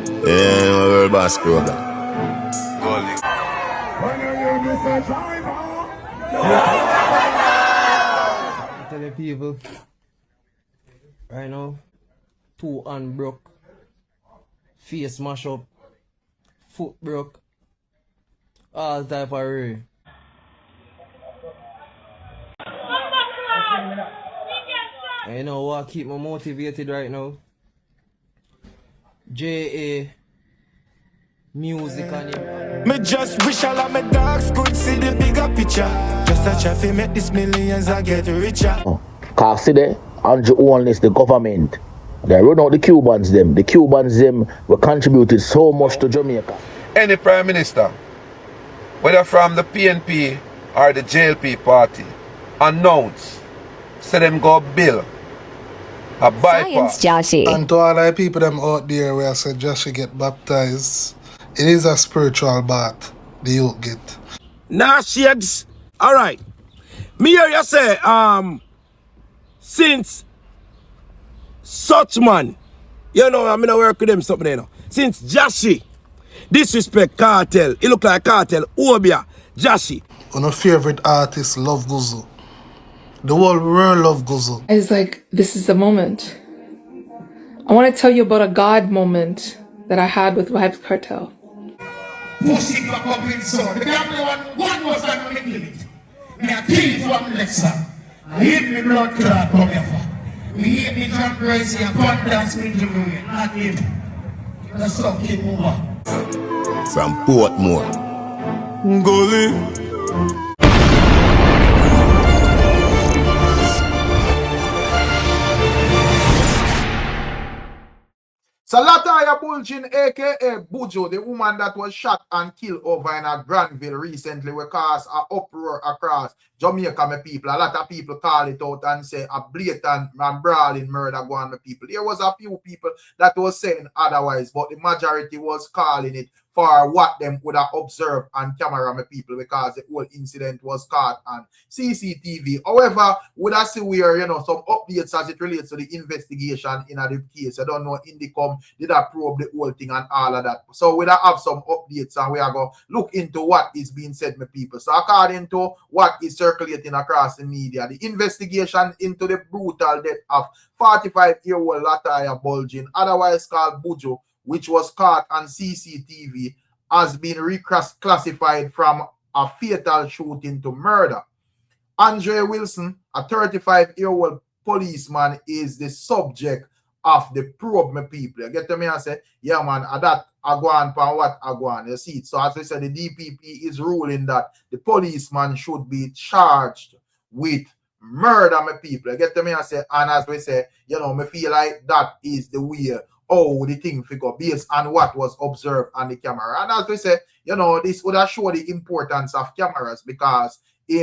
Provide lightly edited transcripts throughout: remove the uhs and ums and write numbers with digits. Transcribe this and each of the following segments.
Yeah, my world boss program. I tell the people, right now, two hand broke, face mash up, foot broke, all type of way. And you know what keep me motivated right now? J.A. music and him. Me just wish all of my dogs could see the bigger picture. Just a try to make these millions and get richer. Cause see there, Andrew own is the government. They run out the Cubans them. The Cubans them were contributed so much to Jamaica. Any Prime Minister, whether from the PNP or the JLP party, announce, say them go bill a bypass. And to all the people them out there where I said Joshua get baptized, it is a spiritual bath the youth get. Nah, shades. Alright. Me hear you say, since such man, you know, I'm gonna work with them something, you know. Since Jashi disrespect Kartel, it look like Kartel, Obia, Jashi. One of favorite artists love Guzu. The whole world love Guzu. It's like, this is the moment. I want to tell you about a God moment that I had with Vybz Kartel. Pushing back up in son. The family one was on the limit. Me a kill from left side. I hate me blood clot come here. We hate me John Crazy and Pandance with the ruin. Not him. That's something more. From Portmore. Gully. So Lataya Buljin, aka Buju, the woman that was shot and killed over in a Granville recently, will cause an uproar across Jamaica, my people. A lot of people call it out and say a blatant and brawling murder go on, my people. There was a few people that was saying otherwise, but the majority was calling it for what them would have observed on camera, my people, because the whole incident was caught on CCTV. However, would I see where, you know, some updates as it relates to the investigation in the case. I don't know, Indicom did I probe the whole thing and all of that. So we'll have some updates and we are going to look into what is being said, my people. So according to what is circulating across the media, the investigation into the brutal death of 45-year-old Lataya Buljin, otherwise called Buju, which was caught on CCTV, has been reclassified from a fatal shooting to murder. Andre Wilson, a 35-year-old policeman, is the subject of the probe, my people. You get to me and say, yeah, man, that I go on for what I go on. You see it. So as I said, the DPP is ruling that the policeman should be charged with murder, my people. You get to me and say, and as we say, you know, me feel like that is the way the thing figure based on what was observed on the camera. And as we say, you know, this would have shown the importance of cameras because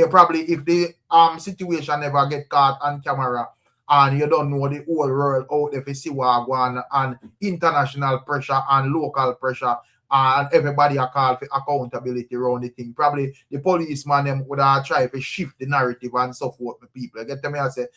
probably if the situation never get caught on camera and you don't know the whole world out if you see what going on international pressure and local pressure and everybody are called for accountability around the thing. Probably the policeman them would have tried to shift the narrative and so forth with people. You get to me and say,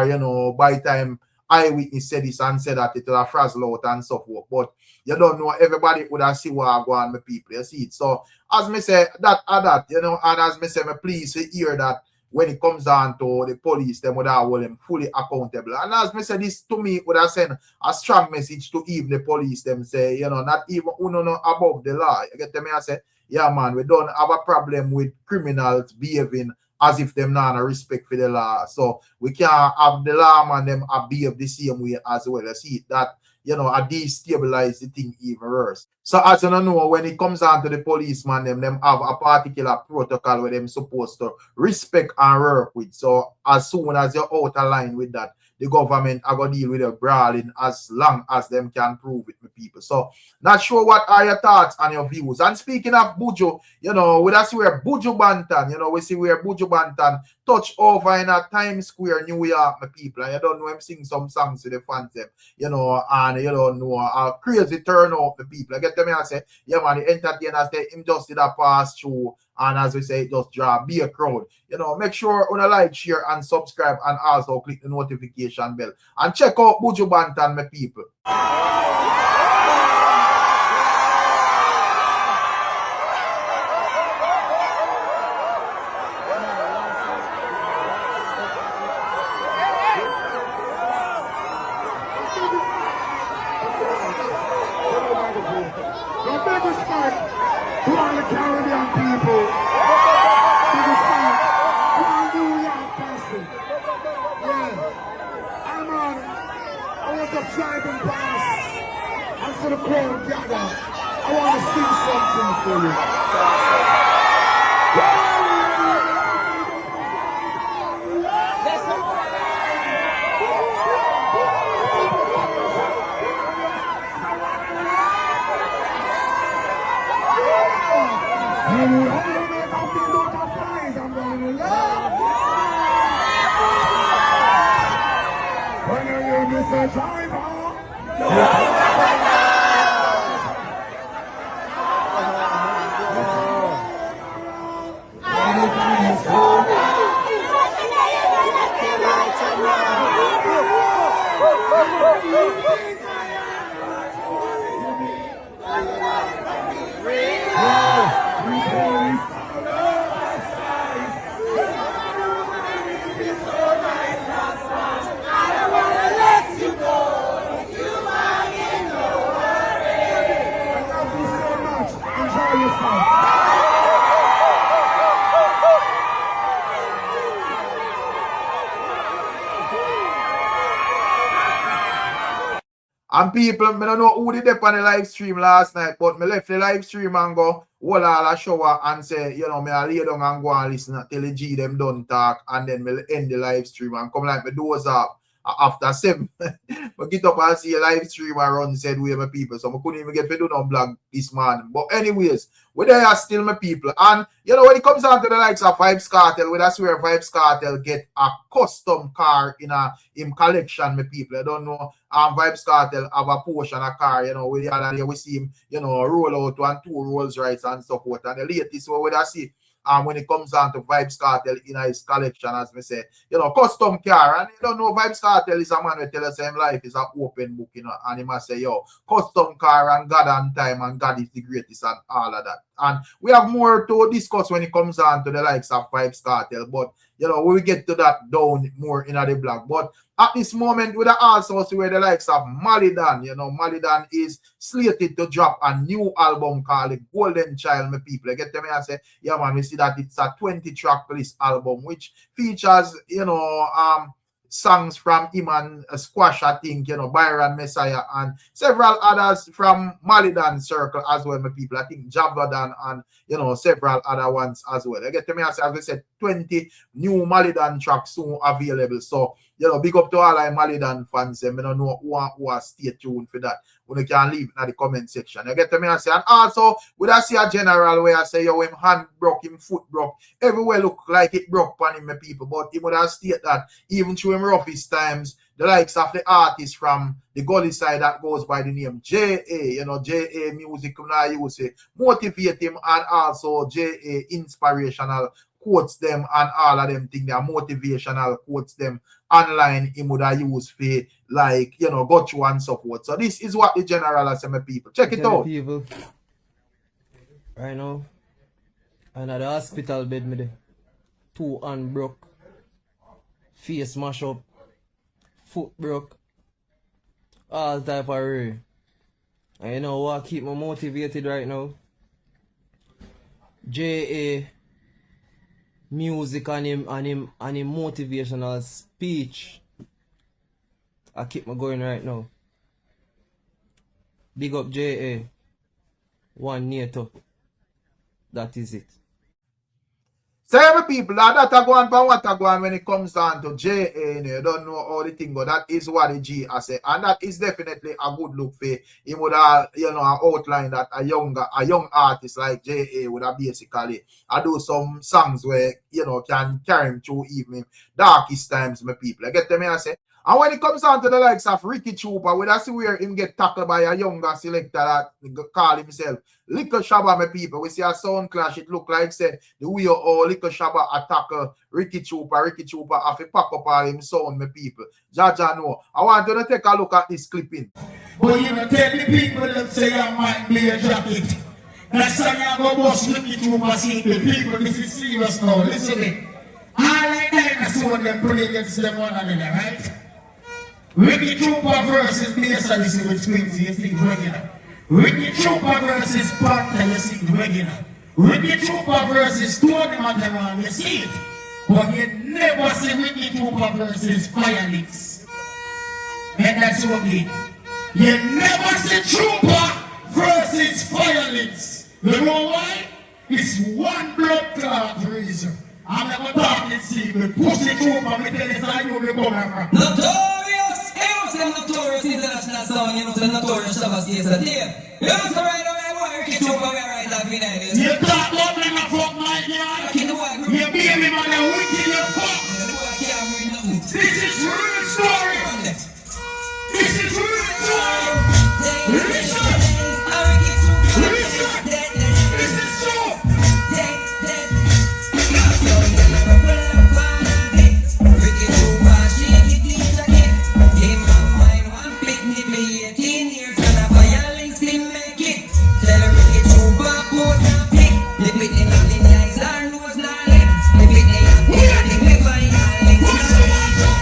you know, by time eyewitness said this and said that it will frazzle out and so forth. But you don't know, everybody would have see what I go on with people. You see it. So as me say that, you know, and as me say, me please to hear that when it comes down to the police, them would have hold them fully accountable. And as me say, this to me would have sent a strong message to even the police, them say, you know, not even no above the law. You get me? I say, yeah, man, we don't have a problem with criminals behaving as if them not a respect for the law. So we can't have the law man them behave the same way as well. You see that, you know, destabilize the thing even worse. So as you know, when it comes down to the policeman, them have a particular protocol where them supposed to respect and work with. So as soon as you're out of line with that, the government are going to deal with the brawling as long as them can prove it with people. So not sure what are your thoughts and your views. And speaking of Buju, you know, we see where Buju Banton, you know, we see where Buju Banton touch over in a Times Square, New York, my people. And you don't know him sing some songs to the fans, them, you know, and you don't know a crazy turnout, the people. I get them and say, yeah, man, the entertainers, they him just did a pass through. And as we say, just draw, be a crowd. You know, make sure you like, share, and subscribe, and also click the notification bell. And check out Buju Banton, my people. The big respect to all the Caribbean people. Big respect to all New York person. Yeah. I'm on. I was just driving past. And for the crowd gather, I want to sing something for you. And people, I don't know who did on the live stream last night, but me left the live stream and go hold all a shower and say, you know, me I lay down and go and listen till the G them done talk, and then me end the live stream and come like me doze off after 7. But get up and see a live stream and run said we my people. So I couldn't even get to do no blog this morning. But anyways, we there are still my people. And you know, when it comes down to the likes of Vybz Kartel, we that's where Vybz Kartel get a custom car in him collection, my people. I don't know. Vybz Kartel have a portion of car, you know, the other day we see him, you know, roll out 1, 2 Rolls Royce and so forth. And the latest we would see when it comes down to Vybz Kartel in his collection, as we say, you know, custom car. And you don't know, Vybz Kartel is a man who tell us him life is an open book, you know, and he must say, yo, custom car and God and time and God is the greatest and all of that. And we have more to discuss when it comes down to the likes of Vybz Kartel, but you know, we will get to that down more in the blog. But at this moment, we also see where the likes of Malidan, you know, Malidan is slated to drop a new album called The Golden Child, my people. You get to me and say, yeah, man, we see that it's a 20-track list album, which features, you know, songs from him and Squash, I think, you know, Byron Messiah, and several others from Malidan circle as well, my people. I think Javadan and, you know, several other ones as well. I get to me, as I said, 20 new Malidan tracks soon available. So, you know, big up to all our Malidan fans. I don't know who are stay tuned for that. When you can leave in the comment section. You get to me and say, and also, would I see a general where I say, yo, him hand broke, him foot broke, everywhere look like it broke on him, my people. But he would have stated that even through him roughest times, the likes of the artists from the gully side that goes by the name J.A., you know, J.A. music, you would say, motivate him, and also J.A. inspirational quotes them and all of them things, they are motivational quotes them online, he would have used for, like, you know, got you and so forth. So this is what the general has said, my people. Check it out. People, right now, I'm at the hospital bed, me there. 2 hand broke, face mash up, foot broke, all type of way. And you know what keep me motivated right now? J.A. music and him motivational speech. I keep me going right now. Big up J.A. One NATO. That is it. So every people that are going for what are going when it comes down to J.A. You don't know all the thing, but that is what the G I say. And that is definitely a good look for he would have, you know, outline that a young artist like J.A. would have basically do some songs where, you know, can carry him through even darkest times, my people. I get them I say. And when it comes down to the likes of Ricky Trooper, we that's where him get tackled by a younger selector that call himself Liquor Shabba, my people. We see a sound clash. It look like said the way Liquor Shabba attack Ricky Trooper have to pack up all him sound, my people. Jaja know. I want you to take a look at this clipping. But you know, tell the people that say I might be a jacket. That's how you go boss Ricky Trooper see the people. This is serious now. Listen to me. All I dinosaurs them play against them one another, right? Ricky Trooper versus BSRC with Squeezy, you see regular. Ricky Trooper versus Panther, you see regular. Ricky Trooper versus Tony Mataran, you see it. But you never see Ricky Trooper versus Firelix. And that's okay. You never see Trooper versus Firelix. You know why? It's one blood clot reason. I'm never talking secret. Pussy Trooper, me tell you how you will come from. Notorious! Hey, what's the notorious international song? You know, the notorious Shabbat yesterday. You know, so right away, why Ricky Trooper, we right up in there. You talk about me, my fuck my girl. You baby man, you wicked your fuck. This is real story. This is real story. Listen. Listen. This is true. Ricky Trooper, she get the jacket. Game of mine, one picnic, me 18 years, and a fire links him make it. Tell Ricky Trooper, pose and pick. Lip it in all the eyes, our nose, not lips. Lip it in and pick, me fire links.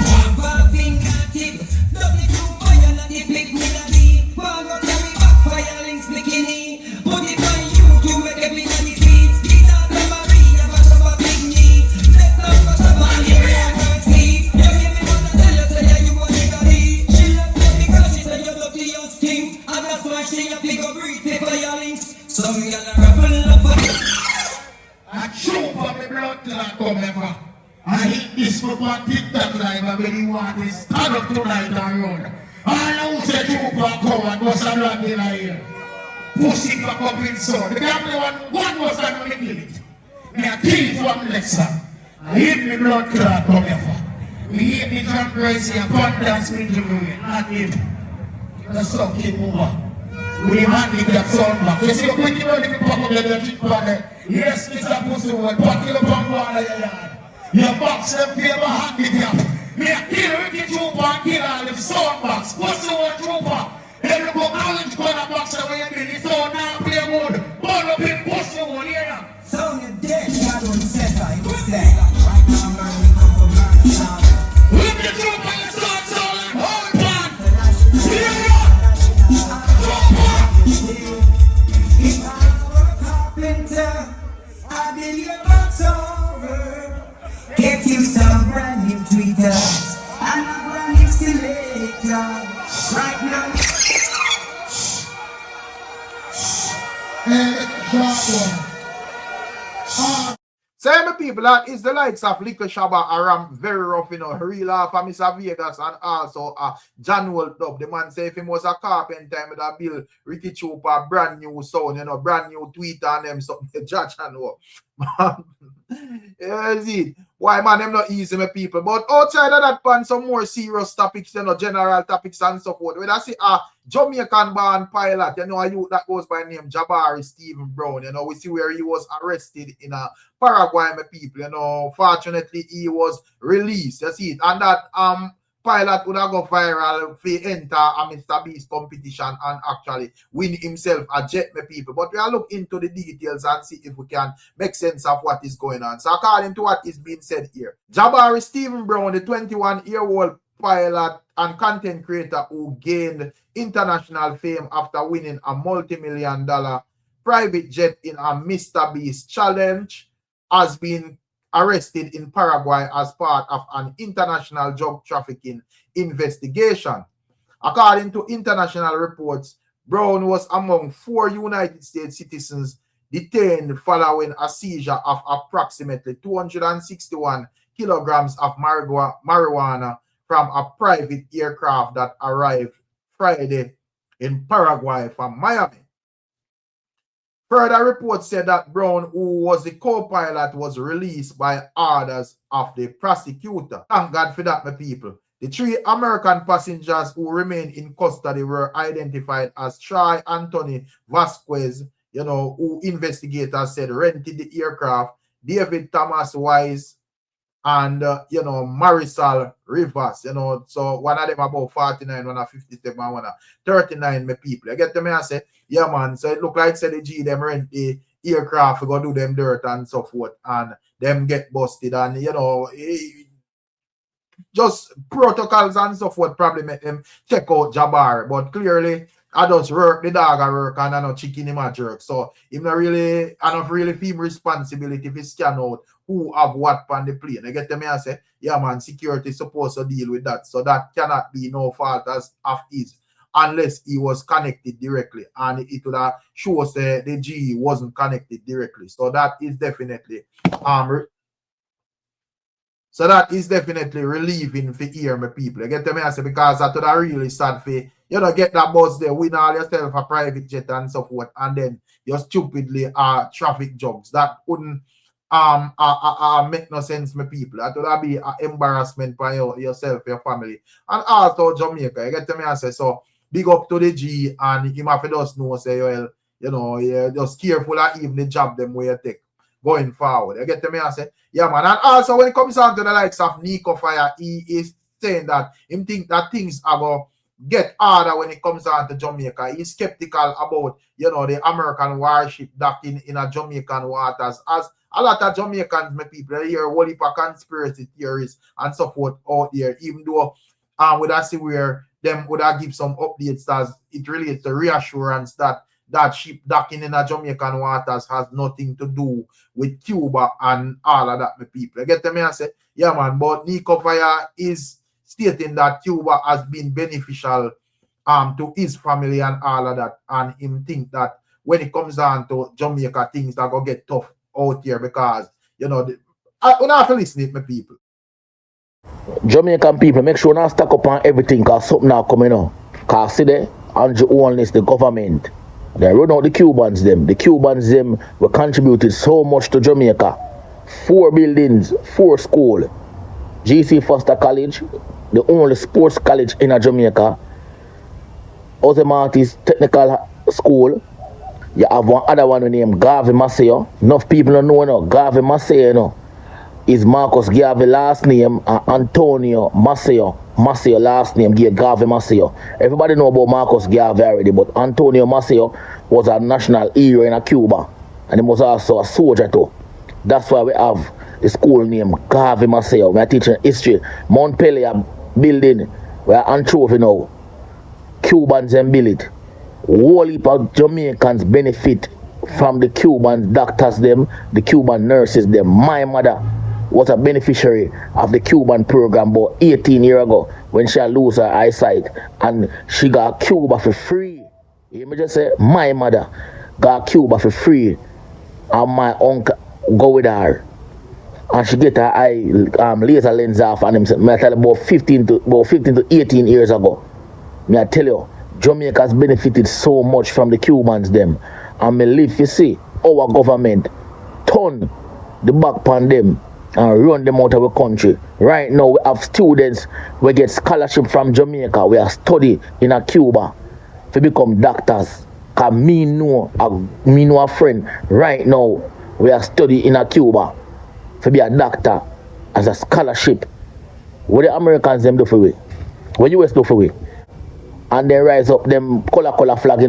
Trooper, fingertip. Double Trooper, you're not the pick me the beat. One go carry back, fire links, bikini. Put it on YouTube, make it me on the beat. Get out of Maria, bash up a big knee. Let's not go to Maria, her teeth. You hear me wanna tell you, say you want to go eat. She left me because she said you love the young team. And that's why she a pick up breathe, take fire links. Some gyal a ruffle up a A Trooper, me blood clot come ever. I hit this for on TikTok live, and when you want this, stand up tonight and run. All who say Trooper come and go some blood in here. Pussy back up in son. The family one was that when me kill it. Me a thief one lesson. I hate me blood clot come ever. Me hate the John Gracie and Pandance me to me, not him. That's how him over. We man need that sound back. You see, when you know the people who get the trick on it, yes, Mr. Pussy will pack you up and go out of your yard. Your box them favor handicap. Me a kill Ricky Trooper and kill all them sound box. Pussy will Trooper. Every go college corner box away and the sound now play good. Burn up in Pussy will hear. sound you dead. I don't set her, it was dead. Right now, I'm learning come from learning sound. Look at you by your sound sound and hold on. Hear ya. If I were a carpenter, I'd be your box over. Get you some brand new tweeters and a brand new stiletto. Right now. Say my people, that is the likes of Liquor Shabba Aram, very rough, you know, real off of Mr. Vegas and also John Wold Dub. The man say if he was a carpenter, he would have built Ricky Trooper brand new sound, you know, brand new Twitter and them something the judge and what. Yeah, see. Why man, them not easy, my people. But outside of that pan, some more serious topics, you know, general topics and so forth. When I see a Jamaican born pilot, you know, a youth that goes by name Jabari Stephen Brown, you know, we see where he was arrested in Paraguay, my people, you know. Fortunately, he was released, you see it. And that pilot would have go viral if he enter a Mr. Beast competition and actually win himself a jet, my people. But we will look into the details and see if we can make sense of what is going on. So according to what is being said here, Jabari Stephen Brown, the 21-year-old pilot and content creator who gained international fame after winning a multi-million-dollar private jet in a Mr. Beast challenge, has been arrested in Paraguay as part of an international drug trafficking investigation. According to international reports, Brown was among 4 United States citizens detained following a seizure of approximately 261 kilograms of marijuana from a private aircraft that arrived Friday in Paraguay from Miami. Further reports said that Brown, who was the co-pilot, was released by orders of the prosecutor. Thank God for that, my people. The 3 American passengers who remained in custody were identified as Troy Anthony Vasquez, you know, who investigators said rented the aircraft, David Thomas Wise, and, you know, Marisol Rivers, you know. So one of them about 49, one of 57, one of 39, my people. You get to me, I say, yeah, man. So it look like, say, the G, them rent the aircraft, go do them dirt and so forth, and them get busted. And, you know, just protocols and so forth probably make them check out Jabbar. But clearly, I just work the dog I work and I know chicken him a jerk. So I don't really feel responsibility if he scan out who have what on the plane. I get to me and say, yeah man, security is supposed to deal with that. So that cannot be no fault as of his unless he was connected directly. And it would have shows the G wasn't connected directly. So that is definitely relieving for hear my people. You get to me I say because that would have really sad for get that bus there, win all yourself a private jet and so forth, and then you're stupidly traffic jobs. That wouldn't make no sense, my people. That would be an embarrassment for yourself, your family, and also Jamaica. You get to me I say so. Big up to the G, and him have to just know say well, you're just careful of even the job them where you take going forward. You get to me I say yeah man. And also when it comes down to the likes of Nico Fire, he is saying that him think that things are going get harder when it comes down to Jamaica. He's skeptical about the American warship docking in a Jamaican waters, as a lot of Jamaicans, my people, they hear whole heap of conspiracy theories and so forth out there, even though would I see where them would I give some updates as it relates to reassurance that ship docking in a Jamaican waters has nothing to do with Cuba and all of that, my people. You get to me and say, yeah man, but Nico Fire is stating that Cuba has been beneficial to his family and all of that, and him think that when it comes down to Jamaica, things are gonna get tough out here because I have to listen to my people. Jamaican people, make sure not stack up on everything because something now coming up. Because see there, Andrew Holness, the government, they run out the Cubans them. The Cubans them were contributed so much to Jamaica. 4 buildings, 4 schools. GC Foster College, the only sports college in Jamaica. Jose Martis Technical School. You have one other one named Garvey Maceo. Enough people don't know. Garvey Maceo is Marcus Garvey last name and Antonio Maceo. Maceo last name gave Garvey Maceo. Everybody know about Marcus Garvey already, but Antonio Maceo was a national hero in Cuba, and he was also a soldier too. That's why we have the school name Garvey Maceo. We are teaching history. Mount Pele building where Antrophy now. Cubans and build it. Whole heap of Jamaicans benefit from the Cuban doctors them, the Cuban nurses them. My mother was a beneficiary of the Cuban program about 18 years ago when she lost her eyesight and she got Cuba for free. You hear me just say, my mother got Cuba for free and my uncle go with her. And she get her eye laser lens off and him. I tell you about 15 to 18 years ago. Me I tell you, Jamaica's benefited so much from the Cubans them. And me live you see our government turn the back on them and run them out of the country. Right now we have students we get scholarship from Jamaica. We are study in a Cuba to become doctors. Cause me know a friend right now we are study in a Cuba to be a doctor as a scholarship. What the Americans them do for we? What US do for we? And they rise up them color flag,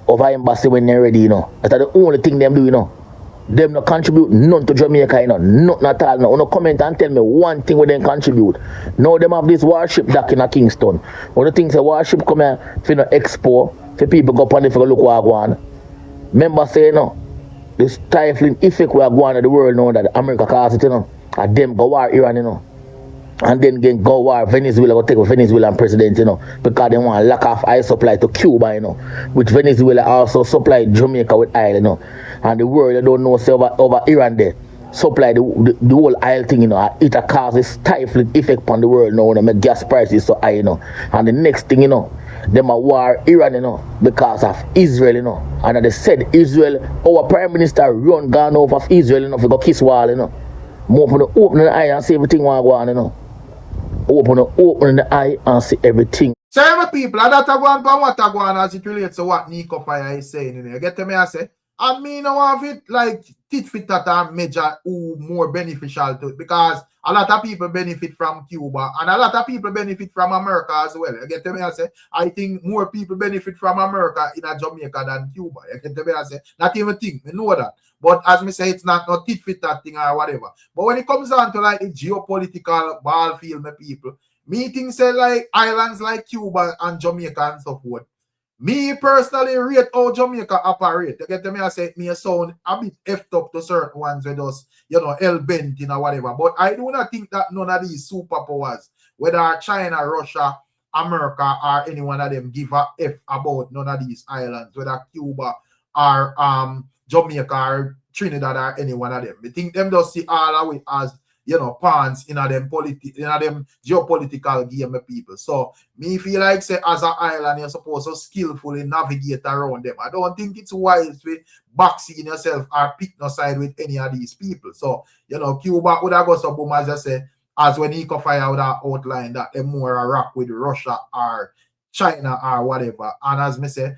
over embassy when they're ready, That's the only thing them do, Them no contribute none to Jamaica, Nothing at all, No comment and tell me one thing where they contribute. Now them have this warship dock in a Kingston. One of the things a warship come here for expo, for people go up and for look what I want. Remember say, the stifling effect we are going to the world now that America cause it, And them go war Iran, And then again go war Venezuela, go take Venezuelan president, because they want to lack off oil supply to Cuba, which Venezuela also supply Jamaica with oil, And the world they don't know say over Iran there supply the whole oil thing, it causes stifling effect on the world now, make gas prices so high, And the next thing, them a war Iran, because of Israel, And they said Israel, our prime minister run gone over of Israel, for go kiss wall, More for the open the eye and see everything want go on, Open the eye and see everything. So my people, and that I go on what I go on as it relates to what Nico Fire is saying. You get to me I say? And me now have it like tit for tat and measure who more beneficial to it, because a lot of people benefit from Cuba and a lot of people benefit from America as well. You get me? I say I think more people benefit from America in a Jamaica than Cuba. You get me? I say not even think, me know that. But as me say, it's not no tit for tat thing or whatever. But when it comes down to like the geopolitical ball field, my people, me think say like islands like Cuba and Jamaica and so forth. Me personally rate how Jamaica operate. You get me? I say me sound a bit effed up to certain ones with us, you know, hell bent or whatever. But I do not think that none of these superpowers, whether China, Russia, America, or any one of them, give a F about none of these islands, whether Cuba or Jamaica or Trinidad or any one of them. I think them just see all of it as, you know, pawns in them geopolitical game of people. So me feel like say as an island you're supposed to skillfully navigate around them. I don't think it's wise to backseat yourself or pick no side with any of these people. So, you know, Cuba would have got some boom, as I say, as when he fire would have outlined that they more a rock with Russia or China or whatever. And as me say,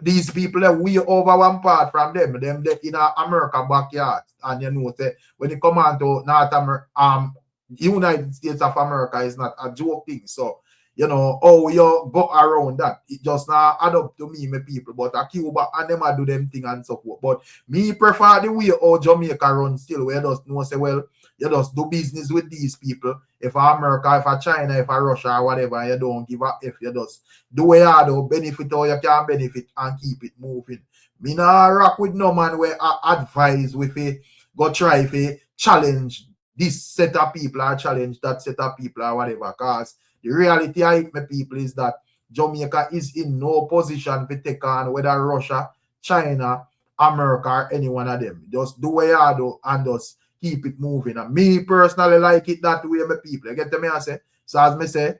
these people are way over one part from them they in America backyard. And you know, say, when you come on to North America, United States of America is not a joke thing. So, you know, how you go around that, it just not add up to me, my people. But a Cuba and them do them thing and so forth. But me prefer the way how Jamaica runs still, where you just know, say, well, you just do business with these people. If America, if China, if Russia, or whatever, you don't give a F. You just do what you do, benefit how you can benefit and keep it moving. Me not rock with no man where I advise with a go try to challenge this set of people or challenge that set of people or whatever. Because the reality of it, my people, is that Jamaica is in no position to take on whether Russia, China, America, or any one of them. Just do what you do and just keep it moving. And me personally like it that way, my people. You get to me I say? So as me say,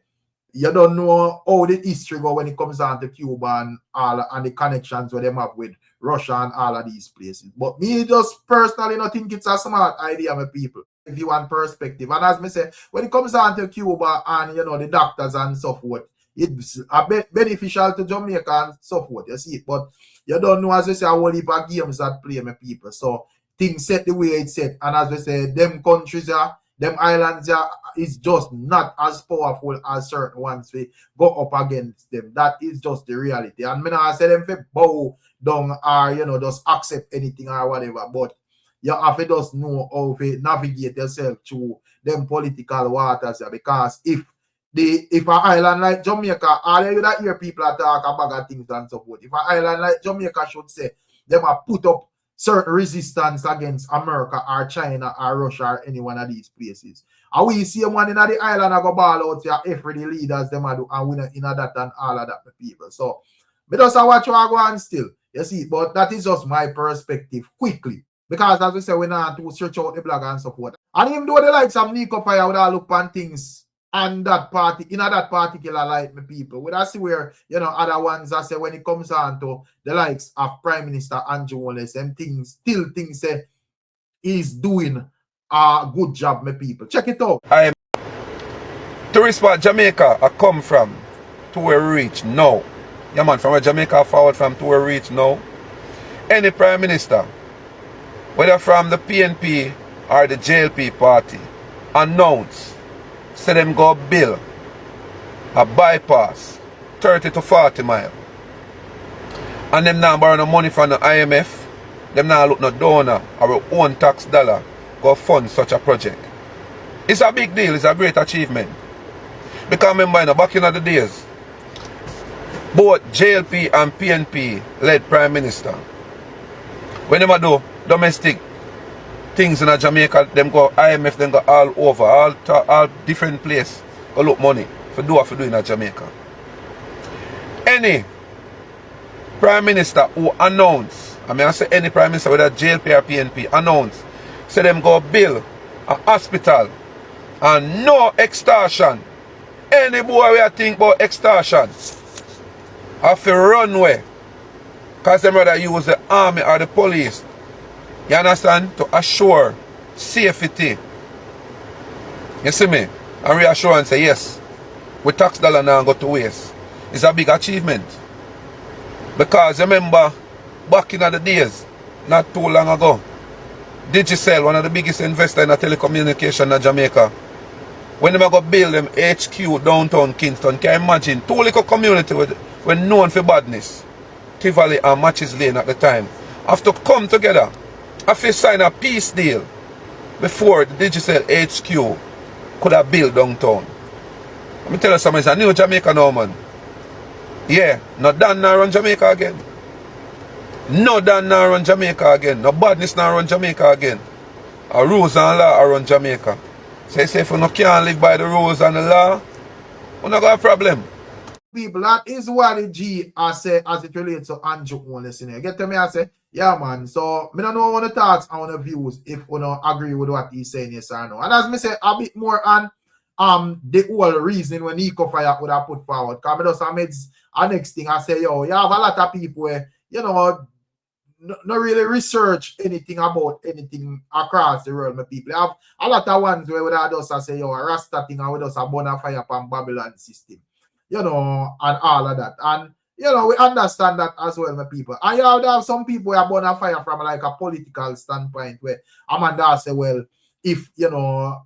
you don't know how the history go when it comes down to Cuba and all and the connections where them have with Russia and all of these places. But me just personally not think it's a smart idea, my people. If you want perspective. And as me say, when it comes down to Cuba and you know the doctors and so forth, it's a beneficial to Jamaica and so forth. You see it, but you don't know, as I say, a whole heap of games that play, my people. So things set the way it's set, and as we say, them countries are, them islands are, is just not as powerful as certain ones we go up against them. That is just the reality. And me not say them to bow down or you know just accept anything or whatever, but you have to just know how to navigate yourself through them political waters, because if an island like Jamaica, all you that hear people talk about things and so forth. If an island like Jamaica should say them are put up certain resistance against America or China or Russia or any one of these places, and we see one in the island I go ball out here every the leaders them do and win in that and all of that people. So me just watch you go on still. You see, but that is just my perspective quickly. Because as we say, we not to search out the blog and so forth. And even though they like some Nico Fire would all look on things and that party in that particular light, my people, we see where you know other ones I say when it comes on to the likes of Prime Minister Andrew Wallace and things still things say he's doing a good job, my people. Check it out. I am to respond Jamaica I come from to where we reach now. Yeah man, from where Jamaica forward from to where we reach now. Any Prime Minister, whether from the PNP or the JLP party, announce, say them go build a bypass 30 to 40 miles. And them now borrow no money from the IMF, them now look no donor or our own tax dollar go fund such a project. It's a big deal, it's a great achievement. Because remember, you know, back in the days, both JLP and PNP led Prime Minister, when they do domestic things in Jamaica, them go IMF, them go all over, all different places, go look money for do in Jamaica. Any Prime Minister who announce, I say any Prime Minister, whether JLP or PNP, announce, say them go build a hospital and no extortion. Any boy we think about extortion have to run away. Because them rather use the army or the police, you understand, to assure safety. You see me? And reassure and say, yes, we tax dollar now go to waste. It's a big achievement. Because remember, back in the days, not too long ago. Digicel, one of the biggest investors in the telecommunication in Jamaica. When they go build them HQ downtown Kingston, can you imagine? Two little community were known for badness. Tivoli and Matches Lane at the time. Have to come together. Have to sign a peace deal before the Digicel HQ could have built downtown. Let me tell you something, it's a new Jamaica now, man. Yeah, no Dan now run Jamaica again. No Dan now run Jamaica again. No badness now run Jamaica again. A rules and law are run Jamaica. So you say if you no can't live by the rules and the law, you not got a problem. People, that is what the G I say as it relates to Andrew only listening. Get to me, I say, yeah, man. So I don't know what the thoughts and the views if you don't agree with what he's saying, yes or no. And as me say, a bit more on the whole reason when Eco Fire would have put forward. Because I just made a next thing I say, yo, you have a lot of people where, you know, not really research anything about anything across the world, my people. You have a lot of ones where we just say, yo, a Rasta thing and we just a bona fire from Babylon system. You know, and all of that. And, you know, we understand that as well, my people. And you have some people who are bona fire from like a political standpoint where Amanda say, well, if, you know,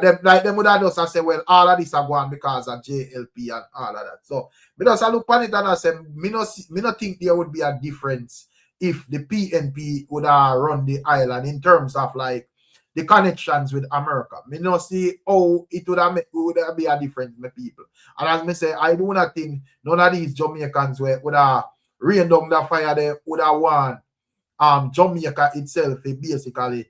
them would have just say, well, all of this are going because of JLP and all of that. So, we just look on it and I say, me not think there would be a difference if the PNP would have run the island in terms of like the connections with America. Me not see how it would have be a difference, my people. And as me say, I do not think none of these Jamaicans would have rained down the fire there, would have won Jamaica itself basically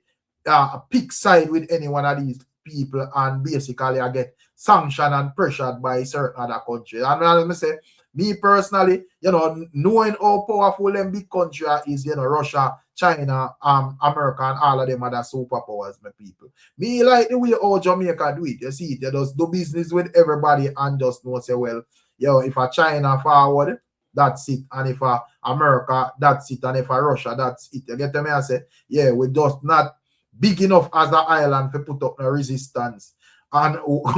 pick side with any one of these people and basically I get sanctioned and pressured by certain other countries. And as me say, me personally, you know, knowing how powerful them big country is, you know, Russia, China, America, and all of them other superpowers, my people. Me like the way how Jamaica do it. You see it, you just do business with everybody and just know, say, well, yo, if a China forward, that's it. And if a America, that's it. And if a Russia, that's it. You get me? I say, yeah, we just not big enough as an island to put up no resistance and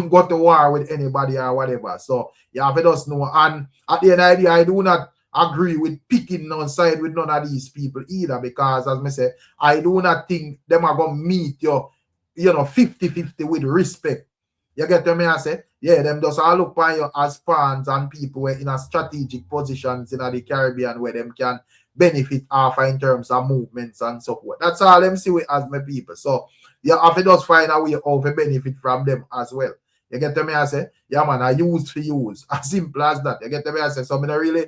go to war with anybody or whatever. So you have to just know. And at the end of the day, I do not agree with picking on side with none of these people either, because as I say, I do not think them are going to meet your, you know, 50-50 with respect. You get me? I say, yeah, them just all look upon you as fans and people who are in a strategic positions in the Caribbean where them can benefit off in terms of movements and so forth. That's all them see with as my people. So you have to just find a way how to benefit from them as well. You get me? I say, yeah, man, I use for use. As simple as that. You get me? I say, so I don't really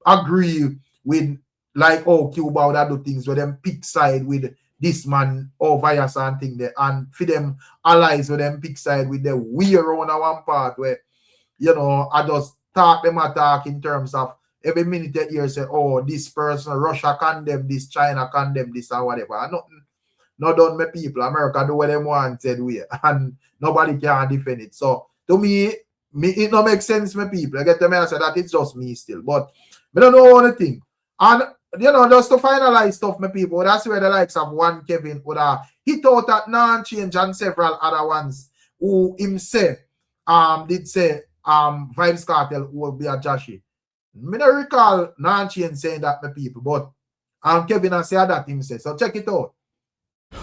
agree with like Cuba would do things where them pick side with this man or vice and thing there, and for them allies with them pick side with the we around one part where, you know, I just talk them attack in terms of every minute that you say, oh, this person, Russia condemn this, China condemn this, or whatever. And nothing, not done my people. America do what they want, said we, and nobody can defend it. So to me, it don't make sense, my people. I get the message that it's just me still. But I don't know anything. And you know, just to finalize stuff, my people, that's where the likes of one Kevin would have hit out at non-change and several other ones who himself did say Vybz Kartel will be a Joshy. I don't recall non-change saying that, my people, but Kevin has said that himself. So check it out.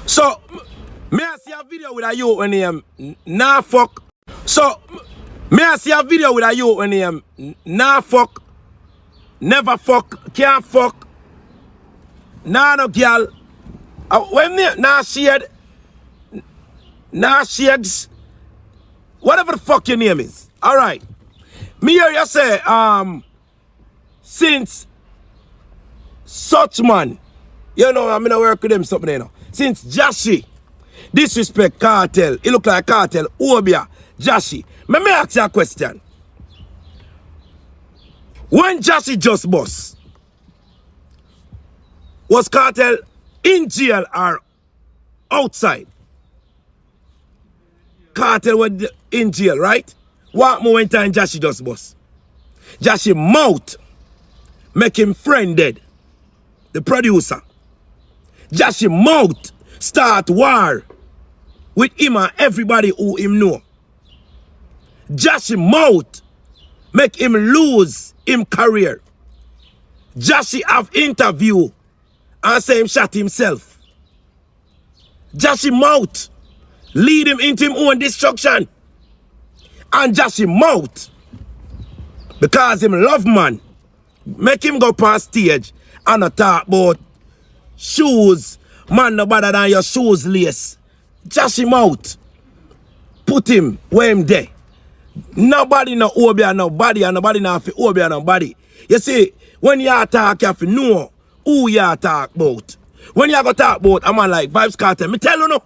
So may I see a video with a youth when name nah fuck. So may I see a video with a youth when name nah fuck, never fuck, can't fuck, nah no girl. When me nah shade, nah shades, whatever the fuck your name is. Alright. Me hear you say since such man, you know, I'm gonna work with them something, you know. Since Joshy disrespect Kartel, it look like Kartel, Obia, Joshy. Let me ask you a question. When Joshy just bust, was Kartel in jail or outside? Kartel was in jail, right? What moment time Joshy just bust? Joshy mouth make him friend dead, the producer. Joshy mouth start war with him and everybody who him know. Joshy mouth make him lose him career. Joshy have interview and say him shot himself. Josh him out. Lead him into him own destruction. And Josh him out. Because him love man. Make him go past stage and not talk about shoes. Man no better than your shoes lace. Josh him out. Put him where him there. Nobody no obia nobody and nobody no fi obia nobody. You see, when you talk, you have to know who you talk about. When you go talk about a man like Vybz Kartel, me tell you no.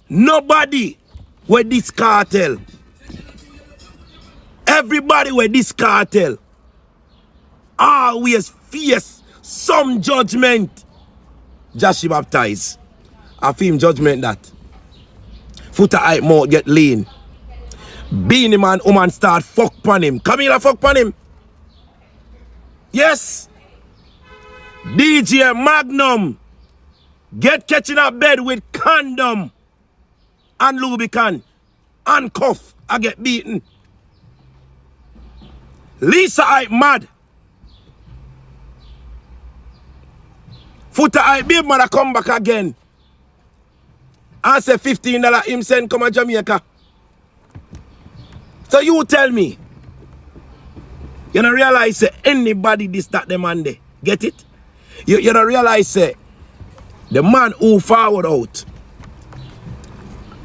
Nobody with this cartel. Everybody with this cartel always face some judgment. Just baptize. I feel judgment that. Foot eye mouth get lean. Beanie man, woman start fuck pon him. Come here, fuck pon him. Yes. DJ Magnum get catching up bed with condom and lubricant and cuff. I get beaten. Lisa I mad. Foota I babe mother come back again. And say $15 him send come to Jamaica. So you tell me. You don't realize say anybody this that them and they. Get it? You don't realize say the man who forward out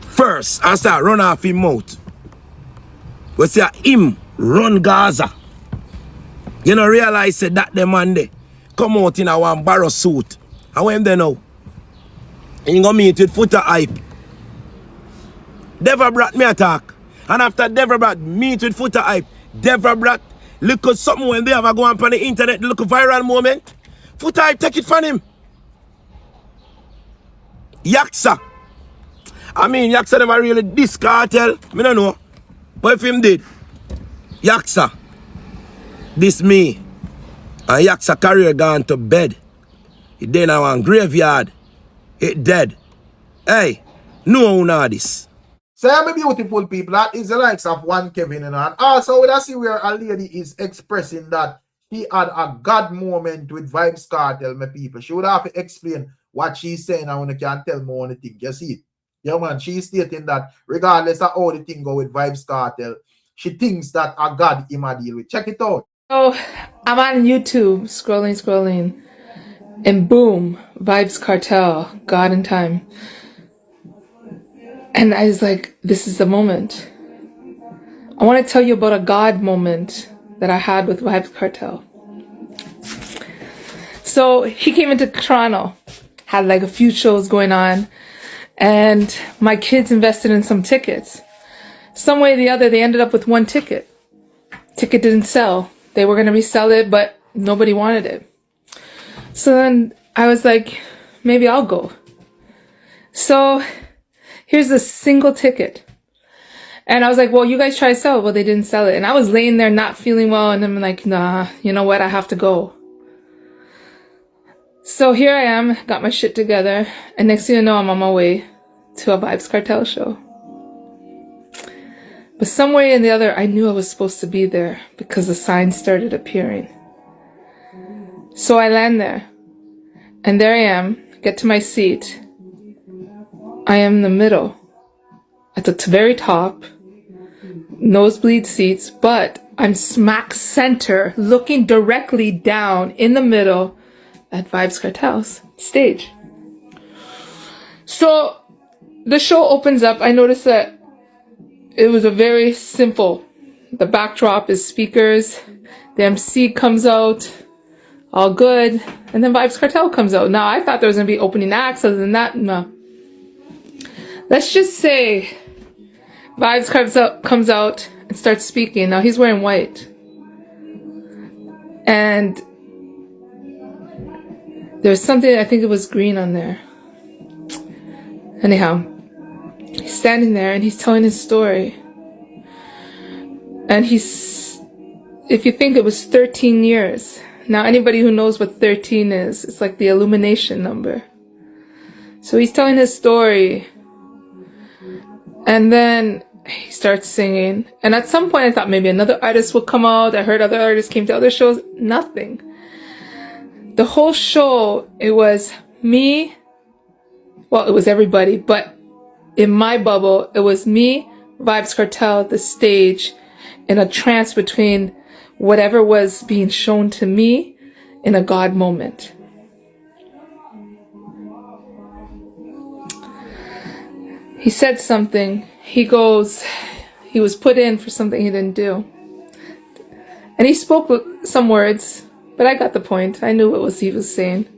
first and start run off him mouth. We say him run Gaza. You don't realize say that the man they come out in a one barrow suit. And when they know, he gonna meet with Foota hype. Deborah brought me attack. And after Deborah brought meet with Foota hype, Deborah brought look at something when they have a go on the internet, look a viral moment. Foota hype take it from him. Yaksa. I mean Yaksa never really this cartel. Me don't know. But if him did, Yaksa. This me. And Yaksa career gone to bed. He then now on graveyard. It dead. Hey, no one know this. So I'm a beautiful people. That is the likes of one Kevin, and also we see where a lady is expressing that she had a God moment with Vybz Kartel, my people. She would have to explain what she's saying and when you can tell me anything. You see it? Yeah, man, she's stating that regardless of how the thing go with Vybz Kartel, she thinks that a God him a deal with. Check it out. Oh, I'm on YouTube, scrolling, and boom, Vybz Kartel, God in Time. And I was like, this is the moment. I want to tell you about a God moment that I had with Vybz Kartel. So he came into Toronto, had like a few shows going on, and my kids invested in some tickets. Some way or the other, they ended up with one ticket. Ticket didn't sell. They were going to resell it, but nobody wanted it. So then I was like, maybe I'll go. So here's a single ticket. And I was like, well, you guys try to sell it. Well, they didn't sell it. And I was laying there not feeling well. And I'm like, nah, you know what? I have to go. So here I am, got my shit together. And next thing you know, I'm on my way to a Vybz Kartel show. But some way or the other, I knew I was supposed to be there because the signs started appearing. So I land there. And there I am, get to my seat. I am in the middle, at the very top, nosebleed seats, but I'm smack center, looking directly down in the middle at Vybz Kartel's stage. So the show opens up. I noticed that it was a very simple. The backdrop is speakers. The MC comes out, all good. And then Vybz Kartel comes out. Now, I thought there was going to be opening acts. Other than that, no. Let's just say Vybz comes out and starts speaking. Now, he's wearing white. And there's something, I think it was green on there. Anyhow, he's standing there and he's telling his story. And if you think it was 13 years. Now, anybody who knows what 13 is, it's like the illumination number. So he's telling his story. And then he starts singing. And at some point I thought maybe another artist would come out. I heard other artists came to other shows. Nothing. the whole show, it was me. Well, it was everybody, but in my bubble, it was me, Vybz Kartel, the stage, in a trance between whatever was being shown to me in a God moment. He said something. He goes, he was put in for something he didn't do. And he spoke some words, but I got the point. I knew what he was saying.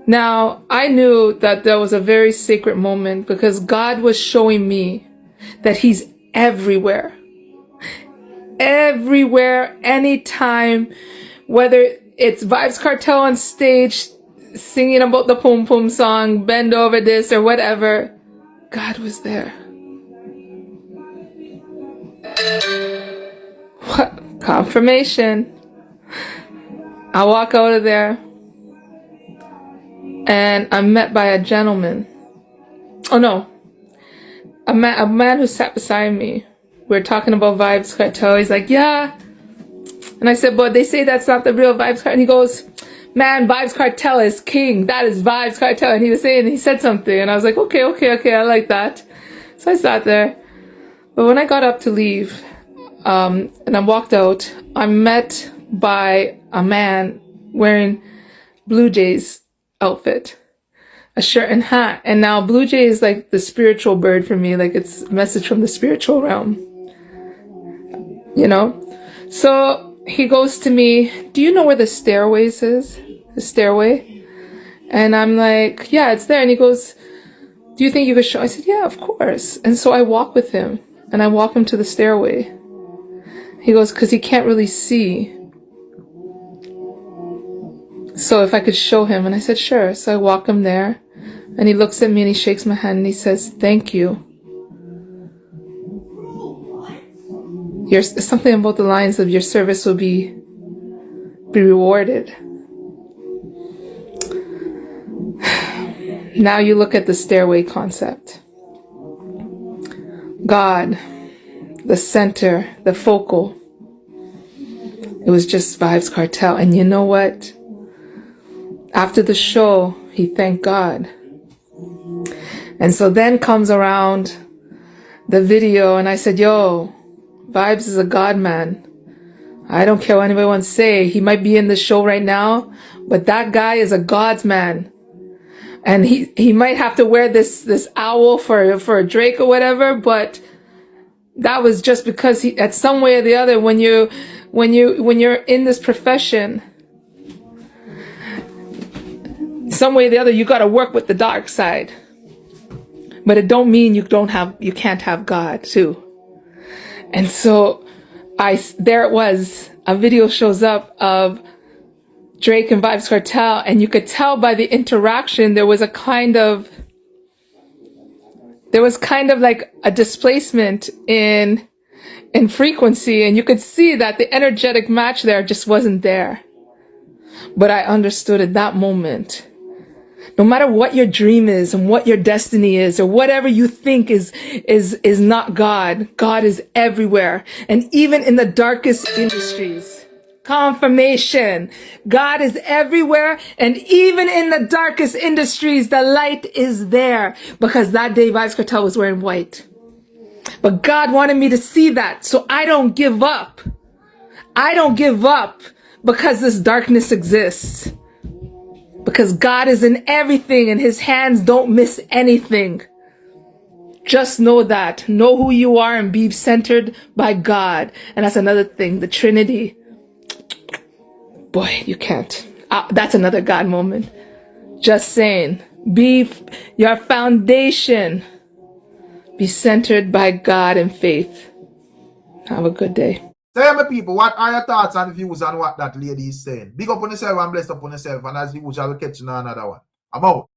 Now, I knew that there was a very sacred moment because God was showing me that he's everywhere. Everywhere, anytime, whether it's Vybz Kartel on stage singing about the Pum Pum song, Bend Over This or whatever, God was there. What? Confirmation. I walk out of there and I'm met by a gentleman. Oh no, a man who sat beside me. We were talking about Vybz Kartel. He's like, yeah. And I said, but they say that's not the real Vybz Kartel. And he goes, man, Vybz Kartel is king. That is Vybz Kartel. And he said something. And I was like, okay, I like that. So I sat there. But when I got up to leave, and I walked out, I'm met by a man wearing Blue Jays outfit, a shirt and hat. And now Blue Jay is like the spiritual bird for me. Like it's a message from the spiritual realm, you know? So he goes to me, do you know where the stairways is? The stairway? And I'm like, yeah, it's there. And he goes, do you think you could show? I said, yeah, of course. And so I walk with him and I walk him to the stairway. He goes, because he can't really see. So if I could show him. And I said, sure. So I walk him there. And he looks at me and he shakes my hand and he says, thank you. Something about the lines of your service will be rewarded. Now you look at the stairway concept. God, the center, the focal. It was just Vybz Kartel. And you know what? After the show, he thanked God. And so then comes around the video and I said, yo, Vybz is a God man. I don't care what anybody wants to say. He might be in the show right now, but that guy is a God's man. And he might have to wear this owl for a Drake or whatever, but that was just because he, at some way or the other, when you're in this profession, some way or the other, you got to work with the dark side. But it don't mean you can't have God too. And so there it was, a video shows up of Drake and Vybz Kartel, and you could tell by the interaction there was kind of like a displacement in frequency, and you could see that the energetic match there just wasn't there. But I understood at that moment, no matter what your dream is and what your destiny is or whatever you think is not God, God is everywhere. And even in the darkest industries, confirmation, God is everywhere. And even in the darkest industries, the light is there, because that day Vybz Kartel was wearing white. But God wanted me to see that. So I don't give up. I don't give up because this darkness exists. Because God is in everything and his hands don't miss anything. Just know that. Know who you are and be centered by God. And that's another thing. The Trinity. Boy, you can't. That's another God moment. Just saying. Be your foundation. Be centered by God and faith. Have a good day. Tell me, people, what are your thoughts and views on what that lady is saying? Big up on yourself and bless up on yourself. And as usual, I will catch you on another one. I'm out.